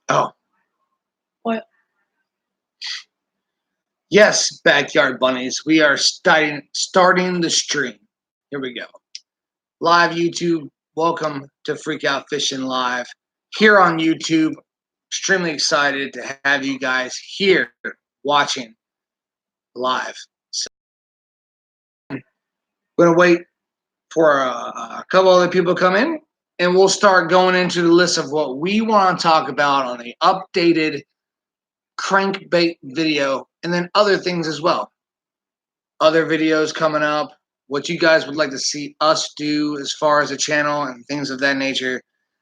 Oh. What? Yes, backyard bunnies. We are starting the stream. Here we go. Live YouTube. Welcome to Freak Out Fishing Live here on YouTube. Extremely excited to have you guys here watching live. So, we're gonna wait for a couple other people to come in, and we'll start going into the list of what we want to talk about on the updated crankbait video, and then other things as well. Other videos coming up, what you guys would like to see us do as far as the channel and things of that nature.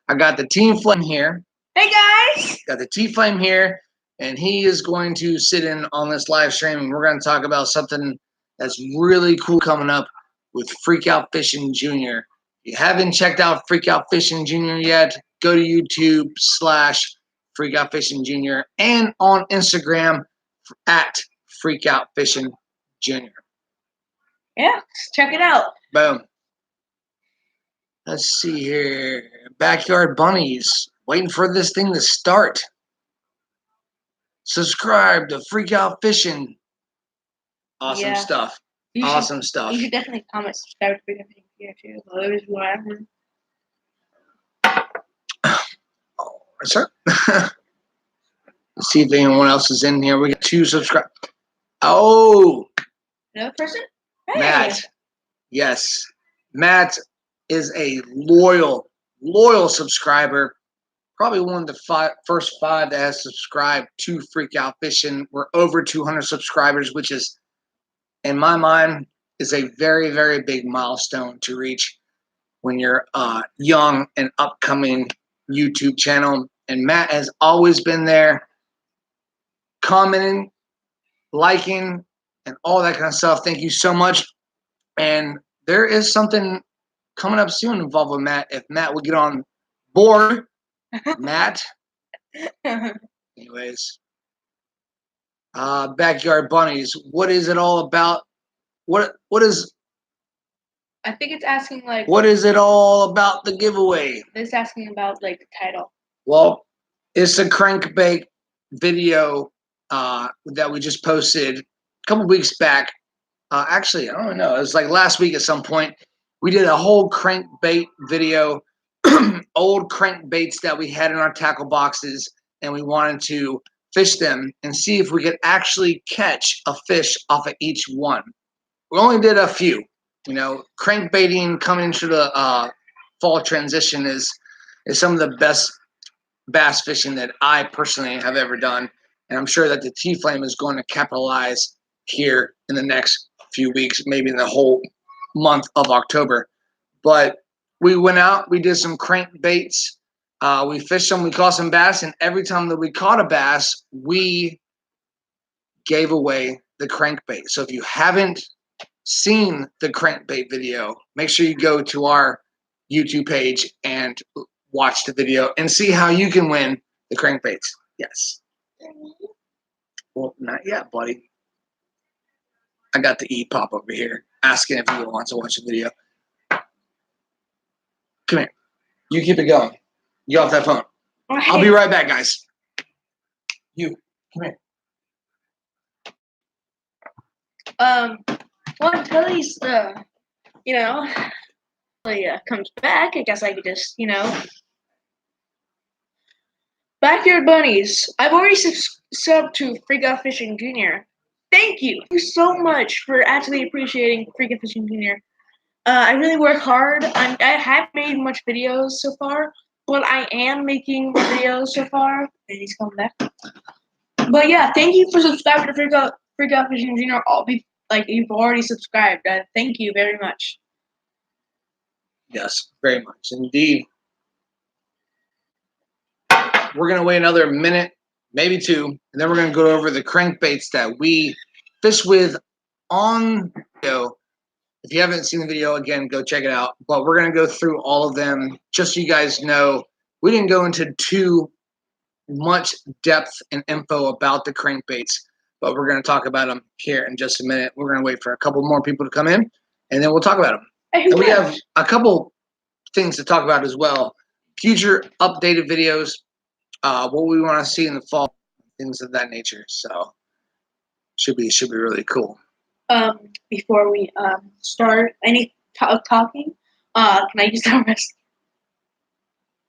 I got the Team Flame here. Hey guys! Got the T Flame here, and he is going to sit in on this live stream, and we're going to talk about something that's really cool coming up with Freak Out Fishing Jr. If you haven't checked out Freak Out Fishing Jr. yet, go to YouTube / Freak Out Fishing Jr. and on Instagram at Freak Out Fishing Jr. Yeah, check it out. Boom. Let's see here. Backyard bunnies. Waiting for this thing to start. Subscribe to Freak Out Fishing. Awesome stuff. Awesome stuff. You should definitely comment, subscribe to Freak Out Fishing here too. Others, whatever. Oh, sir. Let's see if anyone else is in here. We got 2 subscribers. Oh, Another person? Hey. Matt. Yes. Matt is a loyal subscriber. Probably one of the first 5 that has subscribed to Freak Out Fishing. We're over 200 subscribers, which is, in my mind, is a very, very big milestone to reach when you're young and upcoming YouTube channel. And Matt has always been there, commenting, liking, and all that kind of stuff. Thank you so much. And there is something coming up soon involved with Matt. If Matt would get on board, Matt. Anyways, backyard bunnies. What is it all about? What is? I think it's asking like. What is it all about the giveaway? It's asking about like the title. Well, it's a crankbait video that we just posted a couple weeks back. Actually, I don't know. It was like last week at some point. We did a whole crankbait video, old crankbaits that we had in our tackle boxes, and we wanted to fish them and see if we could actually catch a fish off of each one. We only did a few. You know, crankbaiting coming into the fall transition is some of the best bass fishing that I personally have ever done, and I'm sure that the T-Flame is going to capitalize here in the next few weeks, maybe in the whole month of October. But we went out, we did some crankbaits, we fished them, we caught some bass, and every time that we caught a bass, we gave away the crankbait. So if you haven't seen the crankbait video, make sure you go to our YouTube page and watch the video and see how you can win the crankbaits. Yes. Well, not yet, buddy. I got the E-pop over here asking if he wants to watch the video. Come here. You keep it going. Get off that phone. Right. I'll be right back, guys. You, come here. Well, until he's, comes back, I guess I could just, Backyard bunnies. I've already subbed to Freak Out Fishing Jr. Thank you so much for actually appreciating Freak Out Fishing Jr. I really work hard. I haven't made much videos so far, but I am making videos so far. And he's coming back. But yeah, thank you for subscribing to Freak Out Fishing Jr. You've already subscribed. Thank you very much. Yes, very much indeed. We're going to wait another minute, maybe 2, and then we're going to go over the crankbaits that we fish with on video. If you haven't seen the video, again, go check it out. But we're going to go through all of them just so you guys know. We didn't go into too much depth and info about the crankbaits, but we're going to talk about them here in just a minute. We're going to wait for a couple more people to come in, and then we'll talk about them. And we have a couple things to talk about as well. Future updated videos. what we want to see in the fall, things of that nature. So should be really cool. Before we start any talking, can I use that rest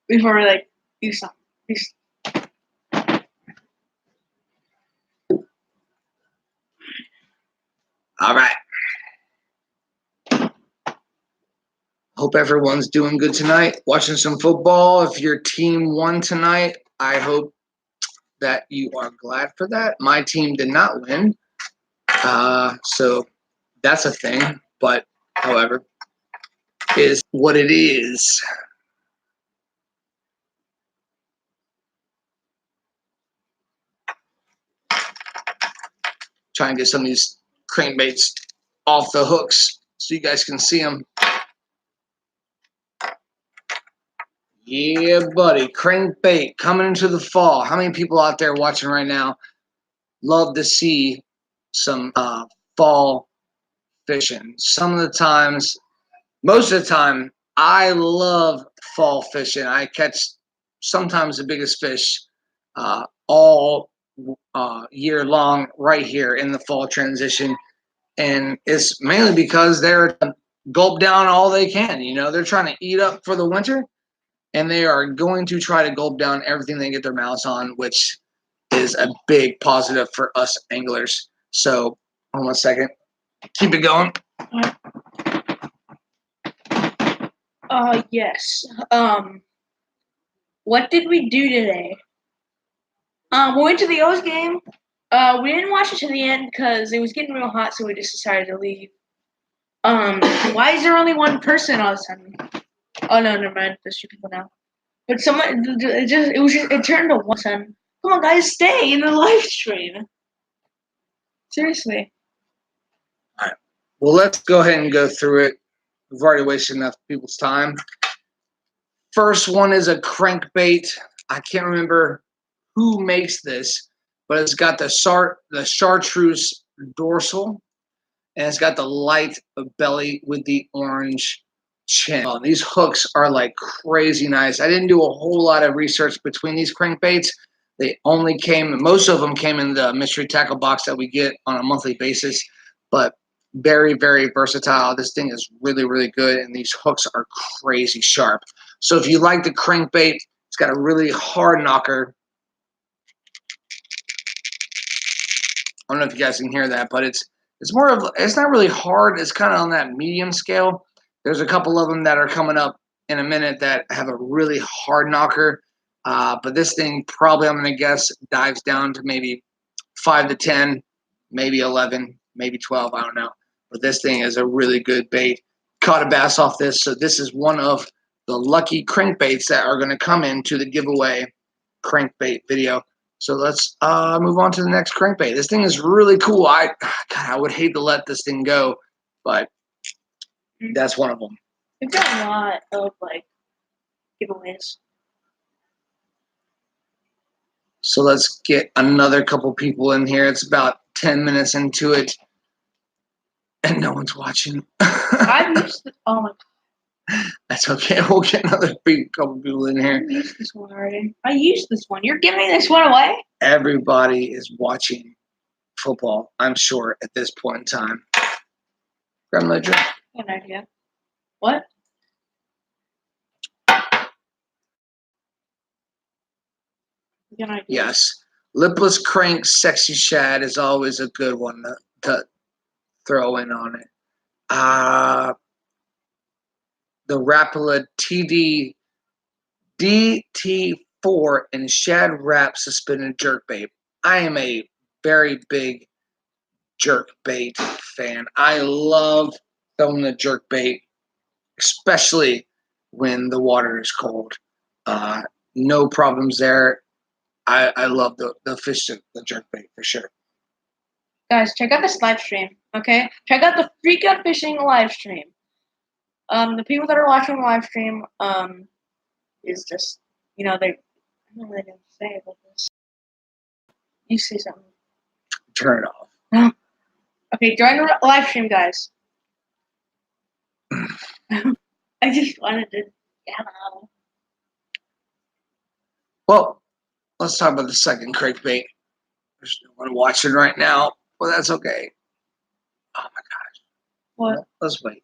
before we do something? All right. Hope everyone's doing good tonight. Watching some football. If your team won tonight, I hope that you are glad for that. My team did not win, so that's a thing. But however, is what it is. Try and get some of these crankbaits off the hooks so you guys can see them. Yeah, buddy. Crankbait coming into the fall. How many people out there watching right now love to see some fall fishing? Some of the times, most of the time, I love fall fishing. I catch sometimes the biggest fish all year long right here in the fall transition. And it's mainly because they're gulp down all they can. You know, they're trying to eat up for the winter, and they are going to try to gulp down everything they get their mouths on, which is a big positive for us anglers. So, hold on a second. Keep it going. Yes. What did we do today? We went to the O's game. We didn't watch it to the end because it was getting real hot, so we just decided to leave. Why is there only one person all of a sudden? Oh no, never mind. There's 2 people now. But it turned to one son. Come on, guys, stay in the live stream. Seriously. All right. Well, let's go ahead and go through it. We've already wasted enough people's time. First one is a crankbait. I can't remember who makes this, but it's got the chartreuse dorsal, and it's got the light belly with the orange chin. Oh, these hooks are like crazy nice. I didn't do a whole lot of research between these crankbaits. Most of them came in the mystery tackle box that we get on a monthly basis, but very, very versatile. This thing is really, really good, and these hooks are crazy sharp. So if you like the crankbait, it's got a really hard knocker. I don't know if you guys can hear that, but it's not really hard. It's kind of on that medium scale. There's a couple of them that are coming up in a minute that have a really hard knocker. But this thing probably, I'm going to guess, dives down to maybe 5 to 10, maybe 11, maybe 12. I don't know. But this thing is a really good bait. Caught a bass off this. So this is one of the lucky crankbaits that are going to come into the giveaway crankbait video. So let's move on to the next crankbait. This thing is really cool. I would hate to let this thing go, but that's one of them. We've got a lot of giveaways. So let's get another couple people in here. It's about 10 minutes into it, and no one's watching. I've used oh my god. That's okay. We'll get another couple people in here. I used this one already. I used this one. You're giving this one away? Everybody is watching football, I'm sure, at this point in time. Grab another drink. Good idea. What? Good idea. Yes. Lipless crank sexy shad is always a good one to throw in on it. The Rapala DT4 and shad wrap suspended jerkbait. I am a very big jerkbait fan. I love throwing the jerkbait, especially when the water is cold. No problems there. I love the fish, the jerkbait for sure. Guys, check out this live stream, okay? Check out the Freak Out Fishing live stream. The people that are watching the live stream, is just, they, I don't know what to say about this. You say something. Turn it off. Okay, join the live stream, guys. I just wanted to, Well, let's talk about the second crankbait. There's no one watching right now, but that's okay. Oh my gosh. What? Let's wait.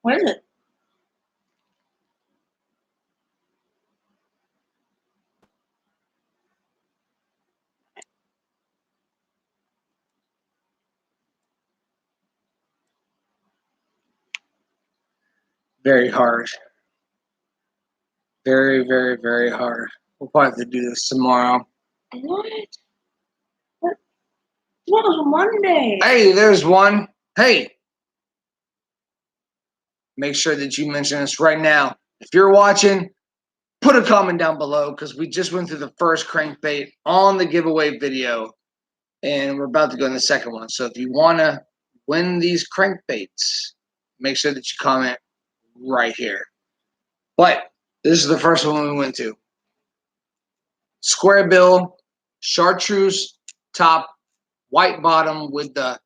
What is it? Very hard. Very, very, very hard. We'll probably have to do this tomorrow. What? What? Tomorrow's Monday. Hey, there's one. Hey. Make sure that you mention us right now. If you're watching, put a comment down below because we just went through the first crankbait on the giveaway video and we're about to go in the second one. So if you want to win these crankbaits, make sure that you comment right here. But this is the first one we went to. Square bill, chartreuse top, white bottom with the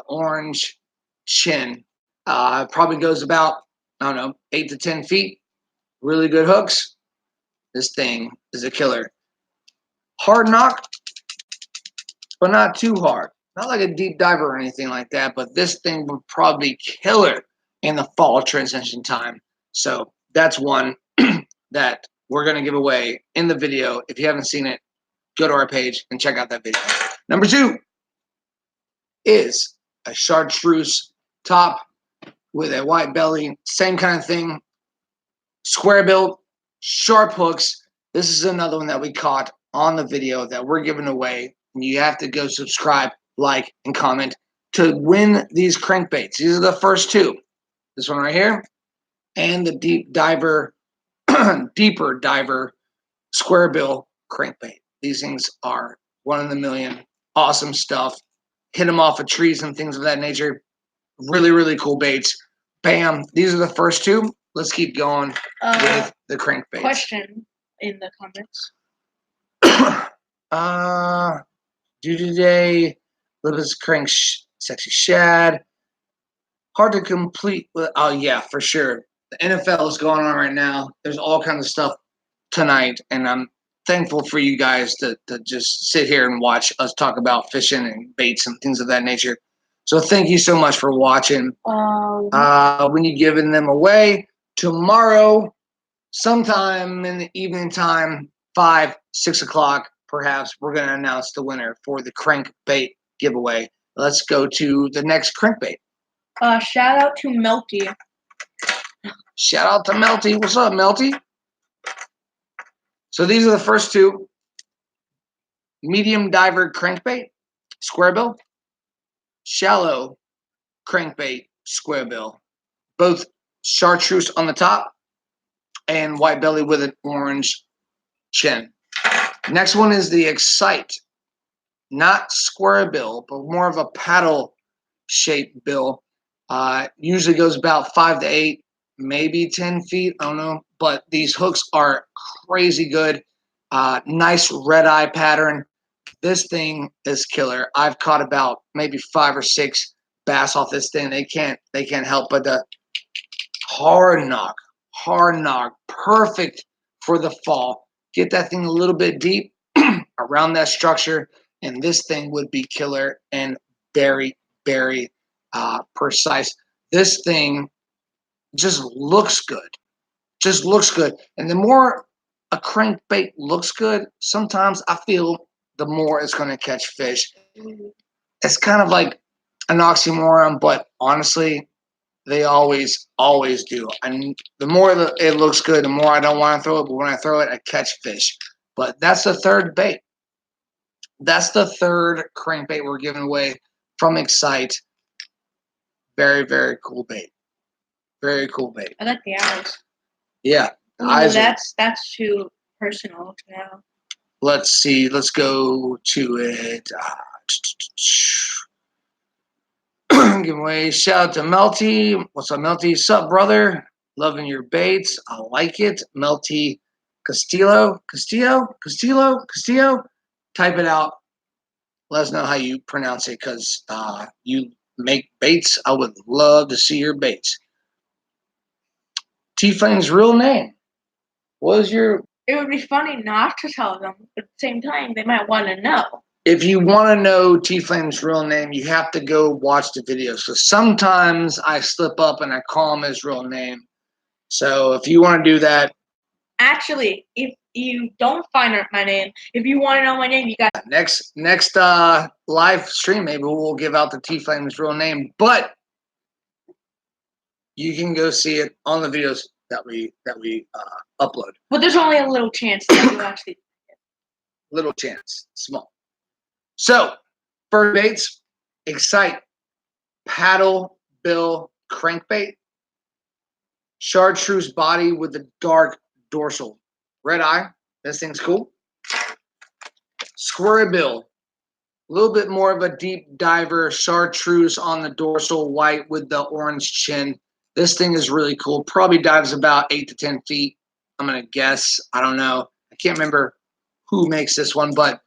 orange chin. Probably goes about, I don't know, 8 to 10 feet. Really good hooks. This thing is a killer. Hard knock, but not too hard. Not like a deep diver or anything like that, but this thing would probably be killer in the fall transition time. So that's one that we're going to give away in the video. If you haven't seen it, go to our page and check out that video. Number 2 is a chartreuse top with a white belly. Same kind of thing. Square bill, sharp hooks. This is another one that we caught on the video that we're giving away. And you have to go subscribe, like, and comment to win these crankbaits. These are the first 2. This one right here and the deep diver, deeper diver square bill crankbait. These things are one in a million. Awesome stuff. Hit them off of trees and things of that nature. Really, really cool baits. Bam. These are the first 2. Let's keep going with the crankbaits. Question in the comments. Do today, Libby's crank sexy shad. Hard to complete with. Oh yeah, for sure. The NFL is going on right now. There's all kinds of stuff tonight, and I'm thankful for you guys to just sit here and watch us talk about fishing and baits and things of that nature. So thank you so much for watching. When you giving them away tomorrow, sometime in the evening time, 5, 6 o'clock, perhaps, we're going to announce the winner for the crankbait giveaway. Let's go to the next crankbait. Shout out to Melty. Shout out to Melty. What's up, Melty? So these are the first 2. Medium diver crankbait, square bill. Shallow crankbait, square bill. Both chartreuse on the top and white belly with an orange chin. Next one is the Excite. Not square bill, but more of a paddle shaped bill. Usually goes about 5 to 8, maybe 10 feet. I don't know. But these hooks are crazy good. Nice red eye pattern. This thing is killer. I've caught about maybe 5 or 6 bass off this thing. They can't help but the hard knock, perfect for the fall. Get that thing a little bit deep around that structure, and this thing would be killer and very, very precise. This thing just looks good. Just looks good. And the more a crankbait looks good, sometimes I feel the more it's going to catch fish. It's kind of like an oxymoron, but honestly, they always do. And the more it looks good, the more I don't want to throw it. But when I throw it, I catch fish. But that's the third bait. That's the third crankbait we're giving away from Excite. Very, very cool bait. Very cool bait. I like the eyes. Yeah. That's too personal now. Let's see. Let's go to it. Giveaway. Shout out to Melty. What's up, Melty? Sup, brother? Loving your baits. I like it. Melty Castillo. Type it out. Let us know how you pronounce it, because you make baits. I would love to see your baits. T-Flame's real name? What was your... It would be funny not to tell them, but at the same time, they might want to know. If you want to know T-Flame's real name, you have to go watch the video. So sometimes I slip up and I call him his real name. So if you want to do that... Actually, if you don't find out my name, if you want to know my name, you got... Next live stream, maybe we'll give out the T-Flame's real name. But you can go see it on the videos that we upload. But there's only a little chance that you actually... Little chance. Small. So, first baits, Excite, paddle, bill, crankbait, chartreuse body with the dark dorsal, red eye. This thing's cool. Square bill, a little bit more of a deep diver, chartreuse on the dorsal, white with the orange chin. This thing is really cool. Probably dives about 8 to 10 feet. I'm gonna guess. I don't know. I can't remember who makes this one, but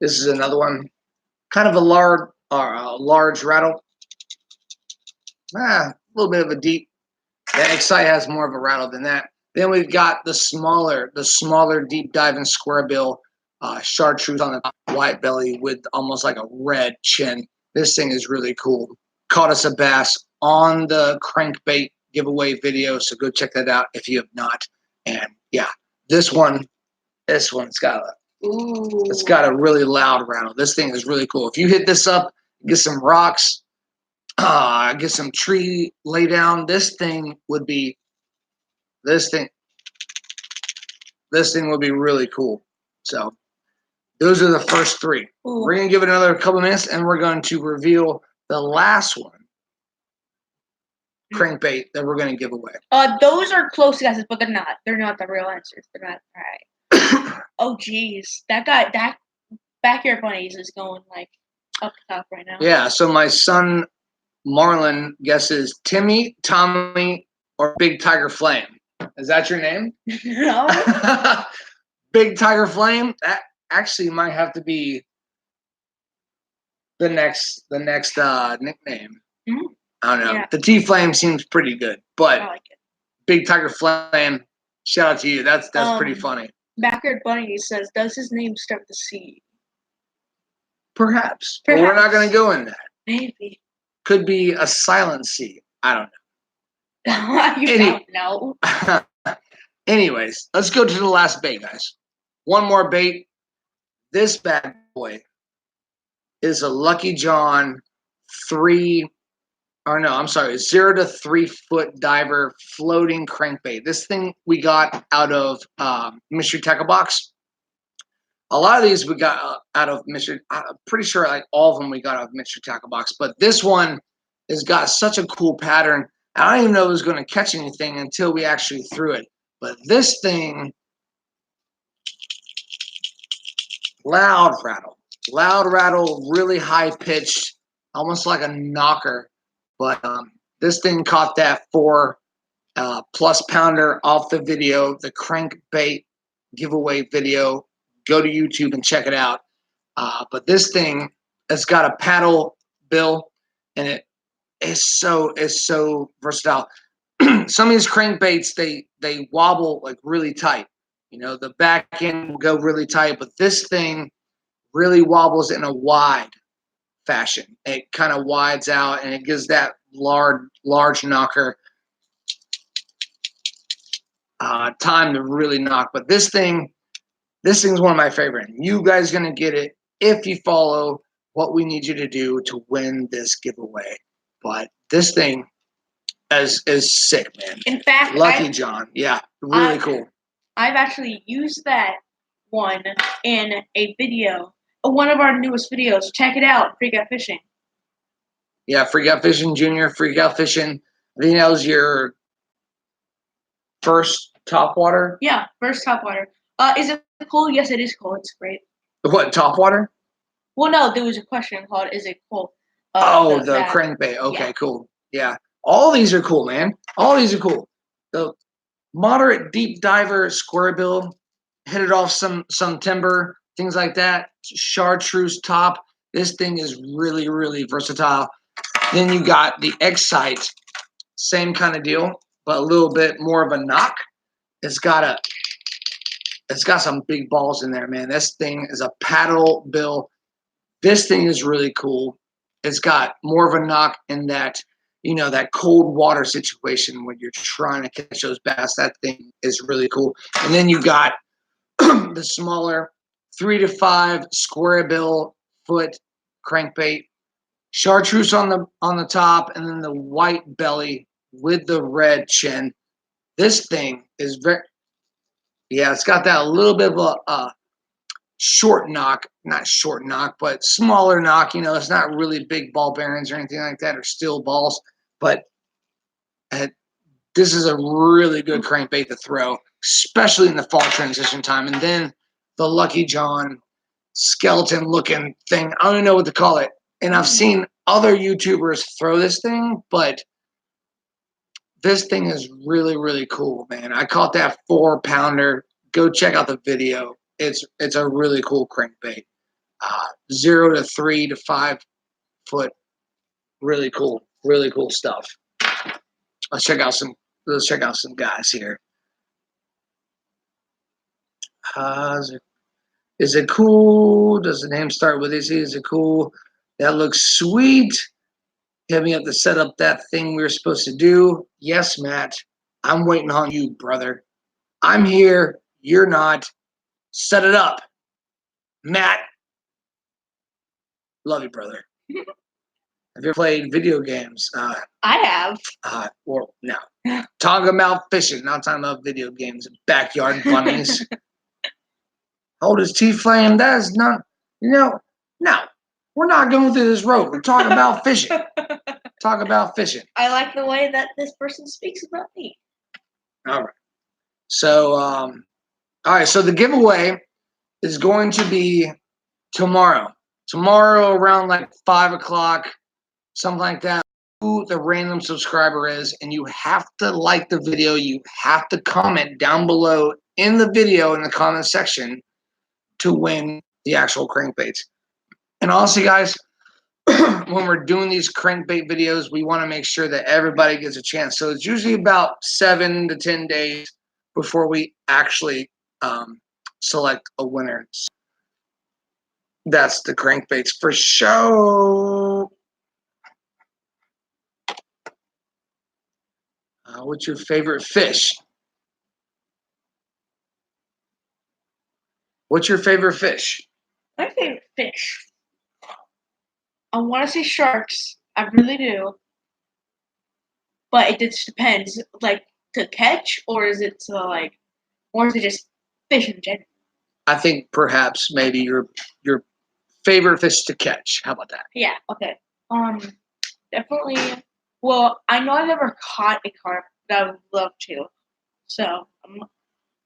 this is another one. Kind of a large rattle. A little bit of a deep. The Excite has more of a rattle than that. Then we've got the smaller deep diving square bill, chartreuse on the white belly with almost like a red chin. This thing is really cool. Caught us a bass on the Crankbait giveaway video, so go check that out if you have not. And yeah, this one's got a... Ooh. It's got a really loud rattle. This thing is really cool. If you hit this up, get some rocks, get some tree lay down. This thing would be really cool. So those are the first three. Ooh. We're gonna give it another couple minutes, and we're going to reveal the last one, crankbait, that we're gonna give away. Those are close guesses, but they're not. They're not the real answers. They're not right. Oh geez, that Backyard Bunnies is going like up top right now. Yeah, so my son Marlon guesses Timmy, Tommy, or Big Tiger Flame. Is that your name? No. Big Tiger Flame? That actually might have to be the next nickname. Mm-hmm. I don't know. Yeah. The T Flame seems pretty good, but I like it. Big Tiger Flame, shout out to you. That's pretty funny. Backyard Bunny says, does his name start with C? Perhaps. But we're not going to go in that. Maybe. Could be a silent C. I don't know. Don't know. Anyways, let's go to the last bait, guys. One more bait. This bad boy is a Lucky John 0 to 3 foot diver floating crankbait. This thing we got out of Mystery Tackle Box. A lot of these we got out of Mystery. I'm pretty sure like all of them we got out of Mystery Tackle Box. But this one has got such a cool pattern. I don't even know it was going to catch anything until we actually threw it. But this thing, loud rattle, really high pitched, almost like a knocker. But this thing caught that 4+ pounder off the video, the Crankbait giveaway video. Go to YouTube and check it out. But this thing has got a paddle bill, and it is so versatile. Some of these crankbaits, they wobble like really tight. You know, the back end will go really tight, but this thing really wobbles in a wide fashion. It kind of wides out, and it gives that large knocker time to really knock. But this thing's one of my favorite. You guys are gonna get it if you follow what we need you to do to win this giveaway. But this thing is sick, man. In fact, Lucky John, yeah, really cool. I've actually used that one in a video, one of our newest videos. Check it out, Freak Out Fishing. Yeah, Freak Out Fishing Junior, Freak Out Fishing. I think that was your first topwater? Yeah, first topwater. Is it cool? Yes, it is cool. It's great. What, topwater? Well, no, there was a question called, is it cool? The crankbait. Okay, yeah. Cool. Yeah. All these are cool, man. All these are cool. The moderate deep diver square bill, hit it off some timber, things like that. Chartreuse top. This thing is really, really versatile. Then you got the Excite, same kind of deal, but a little bit more of a knock. It's got some big balls in there, man. This thing is a paddle bill. This thing is really cool. It's got more of a knock in that, that cold water situation when you're trying to catch those bass. That thing is really cool. And then you got the smaller 3 to 5 square bill foot crankbait, chartreuse on the top, and then the white belly with the red chin. This thing is it's got that little bit of a short knock, not short knock, but smaller knock. It's not really big ball bearings or anything like that, or steel balls, but this is a really good crankbait to throw, especially in the fall transition time. And then the Lucky John skeleton looking thing, I don't even know what to call it. And I've seen other YouTubers throw this thing, but this thing is really, really cool, man. I caught that 4-pounder. Go check out the video. It's a really cool crankbait. 0 to 3 to 5 foot. Really cool stuff. Let's check out some guys here. Is it cool? Does the name start with is it cool? That looks sweet. Hit me up to set up that thing we were supposed to do. Yes, Matt. I'm waiting on you, brother. I'm here. You're not. Set it up. Matt. Love you, brother. Have you ever played video games? I have. Or no. Talking about fishing, not talking about video games. Backyard bunnies. Hold his T-flame. That is not, no. We're not going through this road. We're talking about fishing. Talk about fishing. I like the way that this person speaks about me. All right. So, so the giveaway is going to be tomorrow. Tomorrow around like 5 o'clock, something like that. Who the random subscriber is, and you have to like the video. You have to comment down below in the video in the comment section to win the actual crankbaits. And honestly, guys, when we're doing these crankbait videos, we want to make sure that everybody gets a chance. So it's usually about 7 to 10 days before we actually select a winner. That's the crankbaits for show. What's your favorite fish? What's your favorite fish? My favorite fish. I want to say sharks. I really do. But it just depends. Like, to catch, or is it just fish in general? I think perhaps maybe your favorite fish to catch. How about that? Yeah, okay. Definitely. Well, I know I've never caught a carp, but I would love to. So,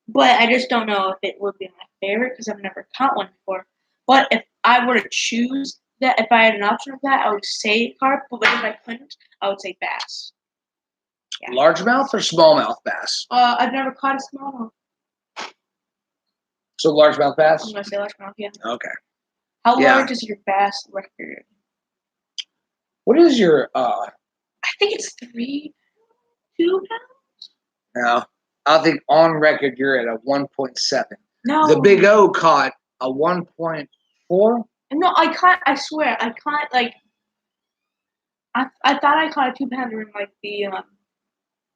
but I just don't know if it would be my favorite because I've never caught one before. But if I were to choose that, if I had an option of that, I would say carp. But if I couldn't, I would say bass. Yeah. Largemouth or smallmouth bass? I've never caught a smallmouth. So largemouth bass? I'm gonna say largemouth, yeah. Okay. How large is your bass record? What is your I think it's 2 pounds. No. I think on record you're at a 1.7. No. The Big O caught a 1.4. No, I swear, I caught like I thought I caught a 2-pounder in like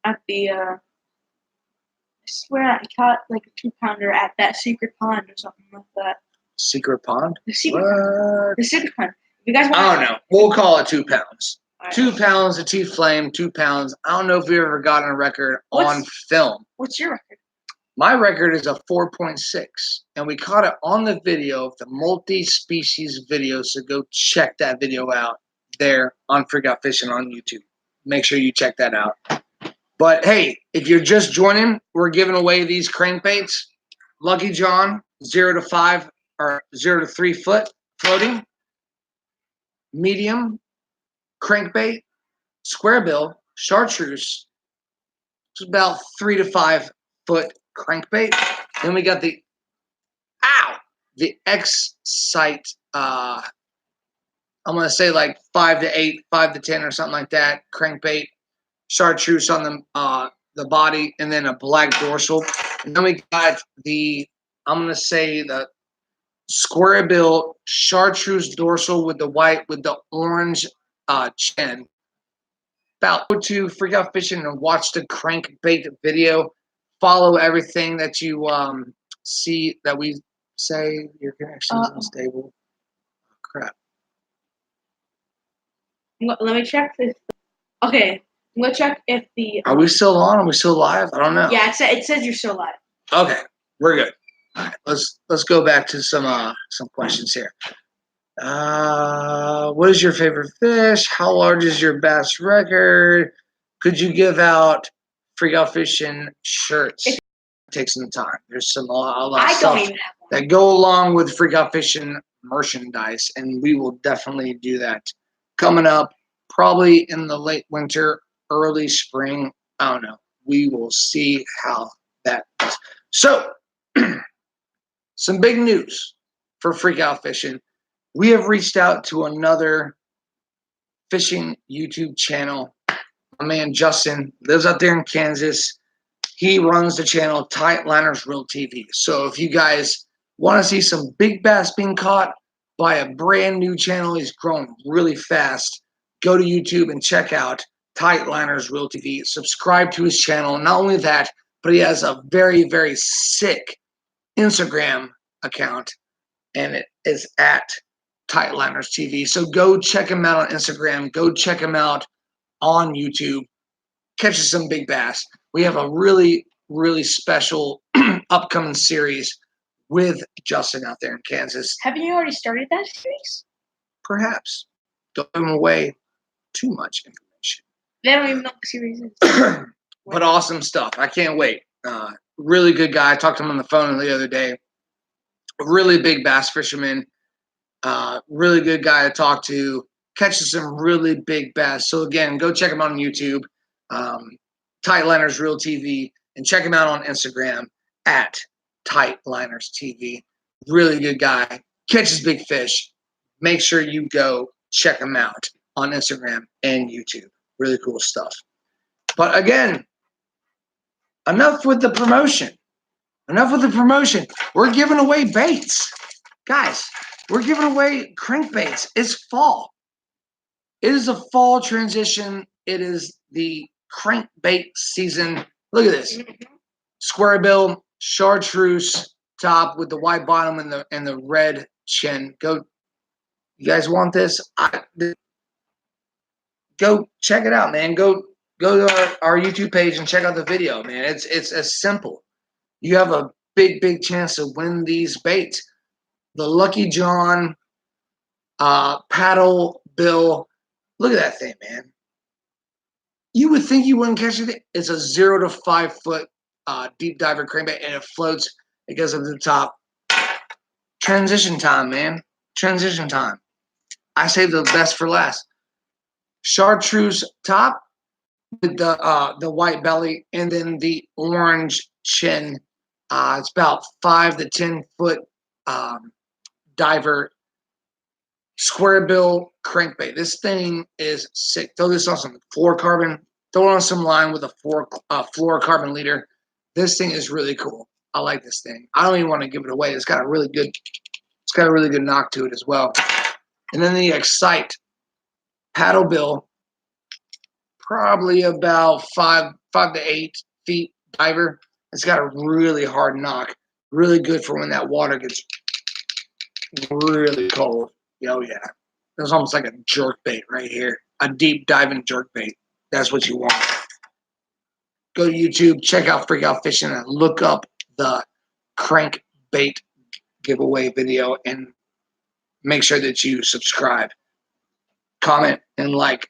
I swear I caught like a 2-pounder at that secret pond or something like that. Secret pond? The secret pond. The secret pond. If you guys want I don't know. We'll call it 2 pounds. Right. 2 pounds of T-flame, 2 pounds. I don't know if we've ever gotten a record on film. What's your record? My record is a 4.6, and we caught it on the video of the multi-species video, so go check that video out there on Freak Out Fishing on YouTube. Make sure you check that out. But hey, if you're just joining, we're giving away these crankbaits. Lucky John, 0 to 5 or 0 to 3 foot floating, medium crankbait, square bill, chartreuse. It's about 3 to 5 foot crankbait. Then we got the X-Sight, I'm going to say like 5 to 8, 5 to 10 or something like that, crankbait, chartreuse on the body, and then a black dorsal. And then we got I'm gonna say the square bill chartreuse dorsal with the white with the orange chin. About go to Freak Out Fishing and watch the crankbait video. Follow everything that you see that we say. Your connection's unstable. Crap. Let me check this. Okay, I'm gonna check if the. Are we still on? Are we still live? I don't know. Yeah, it says you're still live. Okay, we're good. All right, let's go back to some questions here. What is your favorite fish? How large is your bass record? Could you give out Freak Out Fishing shirts? Take some time. There's a lot of stuff that go along with Freak Out Fishing merchandise, and we will definitely do that coming up, probably in the late winter, early spring. I don't know. We will see how that is. So, some big news for Freak Out Fishing. We have reached out to another fishing YouTube channel. My man Justin lives out there in Kansas. He runs the channel Tight Liners Real TV. So if you guys want to see some big bass being caught by a brand new channel, he's growing really fast, go to YouTube and check out Tight Liners Real TV. Subscribe to his channel. Not only that, but he has a very, very sick Instagram account, and it is at Tight Liners TV. So go check him out on Instagram. Go check him out on YouTube. Catch some big bass. We have a really, really special upcoming series with Justin out there in Kansas. Haven't you already started that series? Perhaps. Don't give away too much information. They don't even know what the series is. But awesome stuff. I can't wait. Really good guy. I talked to him on the phone the other day. A really big bass fisherman. Really good guy to talk to. Catches some really big bass. So again, go check him out on YouTube. Tight Liners Real TV, and check him out on Instagram at Tight Liners TV. Really good guy. Catches big fish. Make sure you go check him out on Instagram and YouTube. Really cool stuff. But again, enough with the promotion. Enough with the promotion. We're giving away baits. Guys, we're giving away crankbaits. It's fall. It is a fall transition. It is the crankbait season. Look at this. Square bill, chartreuse top with the white bottom and the red chin. Go. You guys want this? Go check it out, man. Go to our YouTube page and check out the video, man. It's as simple. You have a big chance to win these baits. The Lucky John paddle bill. Look at that thing, man. You would think you wouldn't catch it. It's a 0 to 5 foot deep diver crankbait, and it floats. It goes up to the top. Transition time, man. Transition time. I saved the best for last. Chartreuse top with the white belly, and then the orange chin. It's about 5 to 10 foot diver square bill crankbait. This thing is sick. Throw this on some fluorocarbon. Throw it on some line with a fluorocarbon leader. This thing is really cool. I like this thing. I don't even want to give it away. It's got a really good knock to it as well. And then the Excite paddle bill, probably about 5 to 8 feet diver. It's got a really hard knock. Really good for when that water gets really cold. Oh yeah. It's almost like a jerk bait right here. A deep diving jerk bait. That's what you want. Go to YouTube, check out Freak Out Fishing, and look up the Crankbait Giveaway video, and make sure that you subscribe, comment, and like.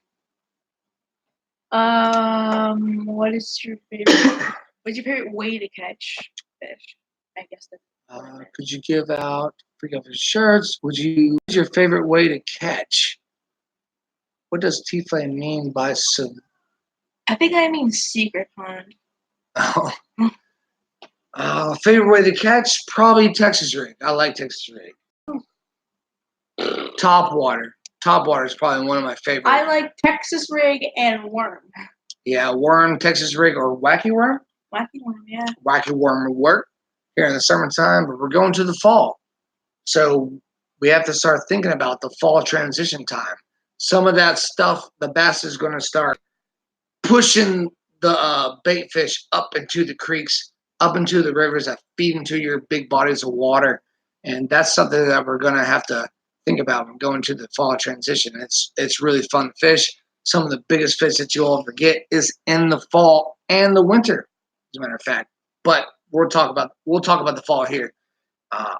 What's your favorite way to catch fish? I guess that's could you give out Freak Out Fishing shirts? What's your favorite way to catch? What does T-Flame mean by sub? I think I mean secret pond. Oh. Favorite way to catch? Probably Texas rig. I like Texas rig. Top water. Top water is probably one of my favorites. I like Texas rig and worm. Yeah, worm, Texas rig, or wacky worm. Wacky worm, yeah. Wacky worm would work here in the summertime, but we're going to the fall. So we have to start thinking about the fall transition time. Some of that stuff, the bass is going to start pushing the bait fish up into the creeks, up into the rivers that feed into your big bodies of water. And that's something that we're going to have to think about when going to the fall transition. It's really fun to fish. Some of the biggest fish that you'll ever get is in the fall and the winter, as a matter of fact. But we'll talk about the fall here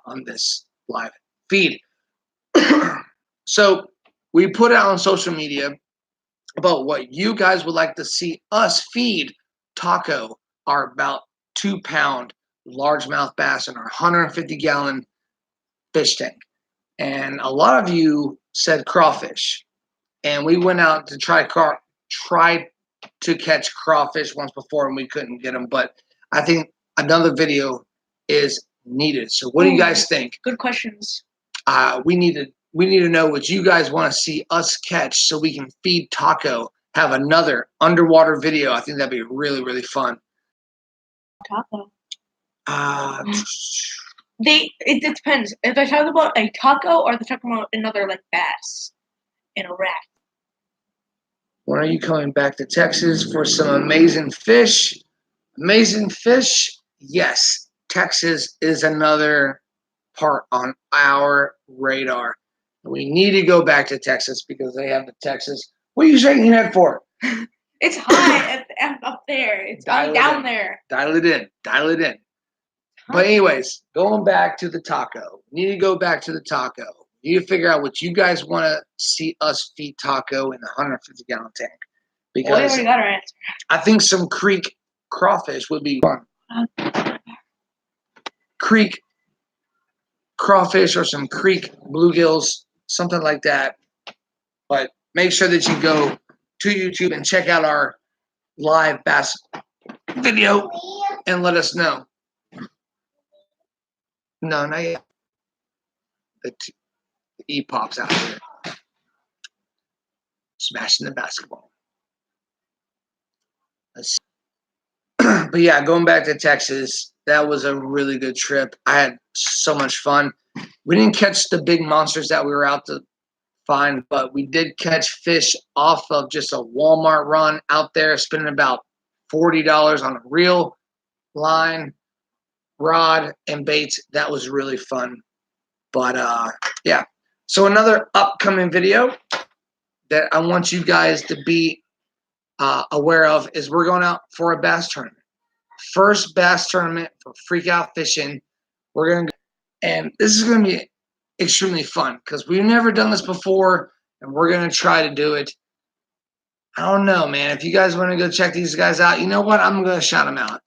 on this live feed. So we put out on social media about what you guys would like to see us feed Taco, our about 2-pound largemouth bass in our 150-gallon fish tank. And a lot of you said crawfish. And we went out to try to catch crawfish once before and we couldn't get them. But I think another video is needed. So what do you guys think? Good questions. We need to know what you guys want to see us catch so we can feed Taco, have another underwater video. I think that'd be really, really fun. Taco. It depends. If they talk about a taco or they're talking about another like bass in a raft. When are you coming back to Texas for some amazing fish? Amazing fish? Yes. Texas is another part on our radar. We need to go back to Texas because they have the Texas. What are you shaking your head for? It's high up there. It's down there. Dial it in. Dial it in. But anyways, going back to the taco. We need to go back to the taco. We need to figure out what you guys want to see us feed Taco in the 150-gallon tank. Because we already got our answer. I think some creek crawfish would be fun. Creek crawfish or some creek bluegills, something like that. But make sure that you go to YouTube and check out our live bass video and let us know. No, not yet. The E pops out here. Smashing the basketball. But yeah, going back to Texas, that was a really good trip. I had so much fun. We didn't catch the big monsters that we were out to find, but we did catch fish off of just a Walmart run out there, spending about $40 on a reel, line, rod, and baits. That was really fun. But yeah. So another upcoming video that I want you guys to be aware of is we're going out for a bass tournament. First bass tournament for Freak Out Fishing. We're going to go, and this is going to be extremely fun because we've never done this before, and we're going to try to do it. I don't know, man. If you guys want to go check these guys out, you know what? I'm going to shout them out.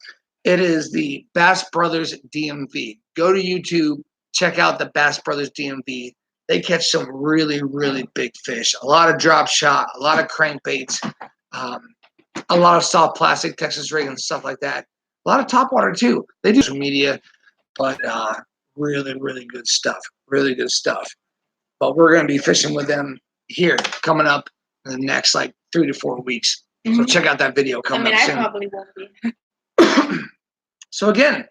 It is the Bass Brothers DMV. Go to YouTube, check out the Bass Brothers DMV. They catch some really, really big fish. A lot of drop shot, a lot of crankbaits, a lot of soft plastic, Texas rig, and stuff like that. A lot of topwater too. They do some media, but really, really good stuff. Really good stuff. But we're going to be fishing with them here coming up in the next like 3 to 4 weeks. So check out that video coming up soon. I probably won't be. So again,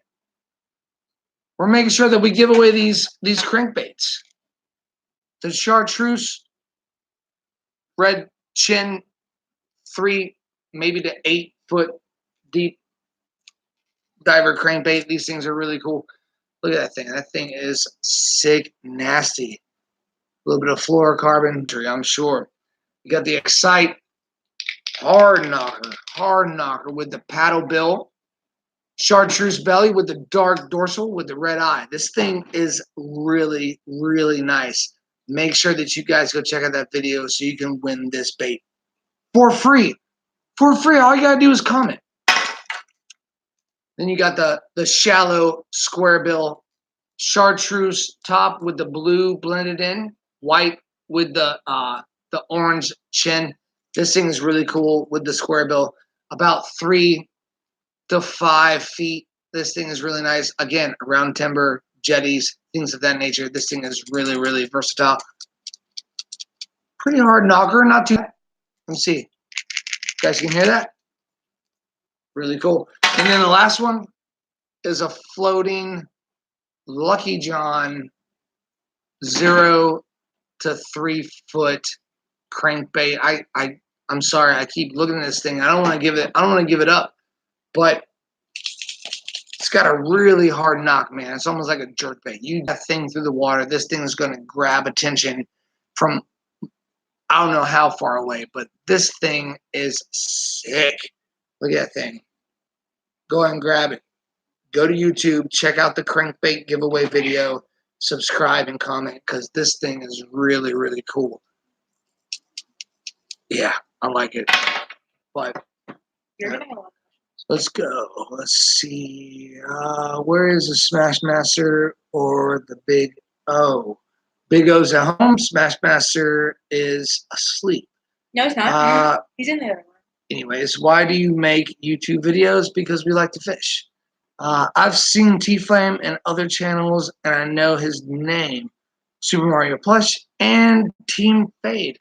we're making sure that we give away these crankbaits. The chartreuse, red chin, 3 maybe to 8 foot deep diver crankbait. These things are really cool. Look at that thing. That thing is sick, nasty. A little bit of fluorocarbon, I'm sure. You got the Excite hard knocker with the paddle bill. Chartreuse belly with the dark dorsal with the red eye. This thing is really, really nice. Make sure that you guys go check out that video so you can win this bait for free. For free. All you got to do is comment. Then you got the shallow square bill chartreuse top with the blue blended in, white with the orange chin. This thing is really cool with the square bill. About 3 to 5 feet. This thing is really nice. Again, around timber, jetties, things of that nature. This thing is really, really versatile. Pretty hard knocker, not too bad. Let's see. You guys can hear that? Really cool. And then the last one is a floating Lucky John 0 to 3 foot crankbait. I'm sorry, I keep looking at this thing. I don't want to give it up, but it's got a really hard knock, man. It's almost like a jerkbait. You that thing through the water, this thing is going to grab attention from I don't know how far away, but this thing is sick. Look at that thing. Go ahead and grab it. Go to YouTube, check out the Crankbait Giveaway video, subscribe and comment because this thing is really, really cool. Yeah, I like it. But You're gonna have a lot. let's go. Let's see. Where is the Smash Master or the Big O? Big O's at home. Smash Master is asleep. No, he's not. He's in there. Anyways, why do you make YouTube videos? Because we like to fish. I've seen T-Flame and other channels, and I know his name, Super Mario Plush and Team Fade.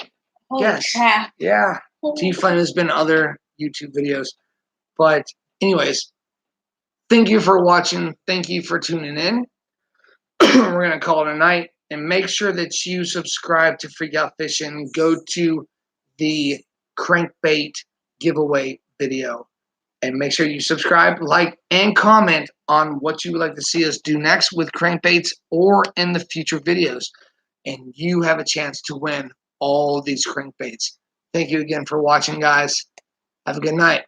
Holy Yes, crap. yeah. T-Flame has been other YouTube videos, but anyways, thank you for watching. Thank you for tuning in. We're gonna call it a night, and make sure that you subscribe to Freak Out Fishing. Go to the Crankbait Giveaway video. And make sure you subscribe, like, and comment on what you would like to see us do next with crankbaits or in the future videos. And you have a chance to win all these crankbaits. Thank you again for watching, guys. Have a good night.